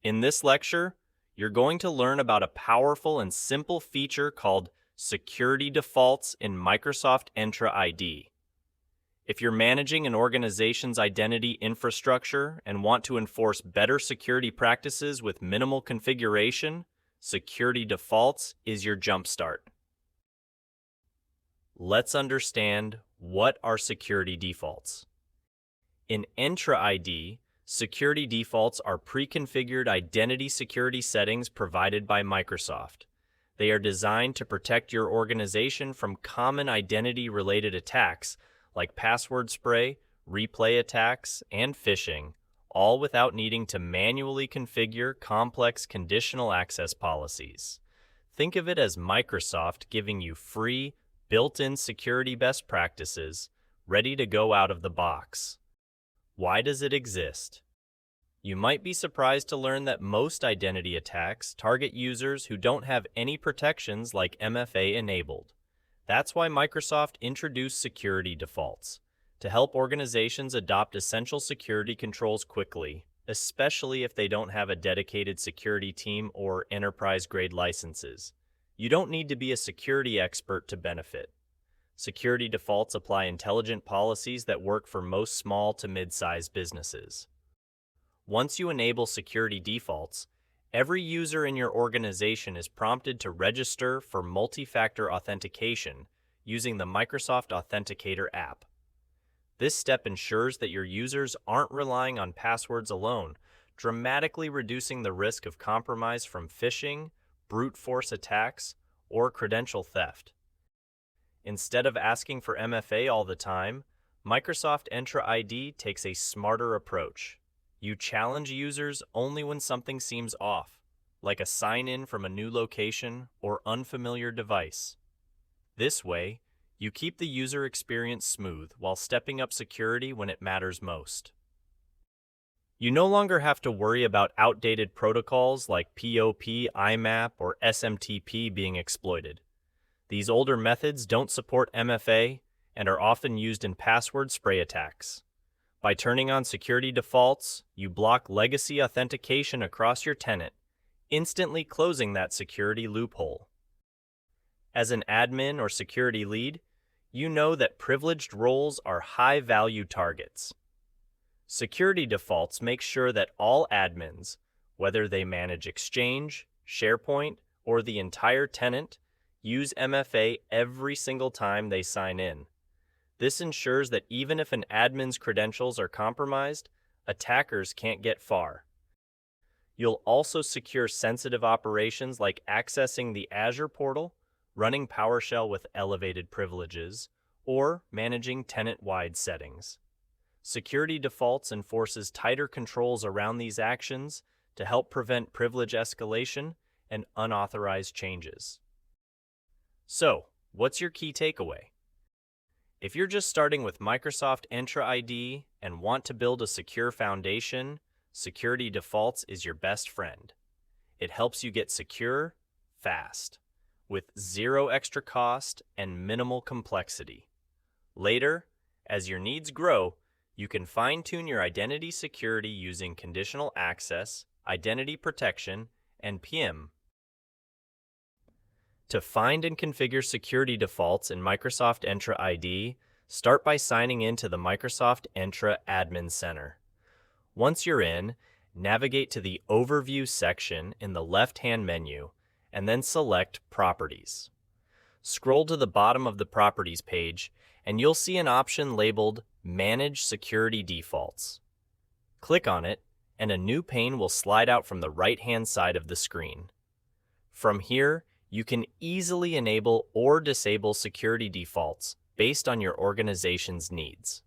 In this lecture, you're going to learn about a powerful and simple feature called security defaults in Microsoft Entra ID. If you're managing an organization's identity infrastructure and want to enforce better security practices with minimal configuration, security defaults is your jumpstart. Let's understand what are security defaults. In Entra ID, security defaults are pre-configured identity security settings provided by Microsoft. They are designed to protect your organization from common identity-related attacks like password spray, replay attacks, and phishing, all without needing to manually configure complex conditional access policies. Think of it as Microsoft giving you free, built-in security best practices, ready to go out of the box. Why does it exist? You might be surprised to learn that most identity attacks target users who don't have any protections like MFA enabled. That's why Microsoft introduced security defaults, to help organizations adopt essential security controls quickly, especially if they don't have a dedicated security team or enterprise-grade licenses. You don't need to be a security expert to benefit. Security defaults apply intelligent policies that work for most small to mid-sized businesses. Once you enable security defaults, every user in your organization is prompted to register for multi-factor authentication using the Microsoft Authenticator app. This step ensures that your users aren't relying on passwords alone, dramatically reducing the risk of compromise from phishing, brute force attacks, or credential theft. Instead of asking for MFA all the time, Microsoft Entra ID takes a smarter approach. You challenge users only when something seems off, like a sign-in from a new location or unfamiliar device. This way, you keep the user experience smooth while stepping up security when it matters most. You no longer have to worry about outdated protocols like POP, IMAP, or SMTP being exploited. These older methods don't support MFA and are often used in password spray attacks. By turning on security defaults, you block legacy authentication across your tenant, instantly closing that security loophole. As an admin or security lead, you know that privileged roles are high-value targets. Security defaults make sure that all admins, whether they manage Exchange, SharePoint, or the entire tenant, use MFA every single time they sign in. This ensures that even if an admin's credentials are compromised, attackers can't get far. You'll also secure sensitive operations like accessing the Azure portal, running PowerShell with elevated privileges, or managing tenant-wide settings. Security defaults enforces tighter controls around these actions to help prevent privilege escalation and unauthorized changes. So, what's your key takeaway? If you're just starting with Microsoft Entra ID and want to build a secure foundation, security defaults is your best friend. It helps you get secure, fast, with zero extra cost and minimal complexity. Later, as your needs grow, you can fine-tune your identity security using conditional access, identity protection, and PIM. To find and configure security defaults in Microsoft Entra ID, start by signing in to the Microsoft Entra Admin Center. Once you're in, navigate to the Overview section in the left-hand menu, and then select Properties. Scroll to the bottom of the Properties page, and you'll see an option labeled Manage Security Defaults. Click on it, and a new pane will slide out from the right-hand side of the screen. From here, you can easily enable or disable security defaults based on your organization's needs.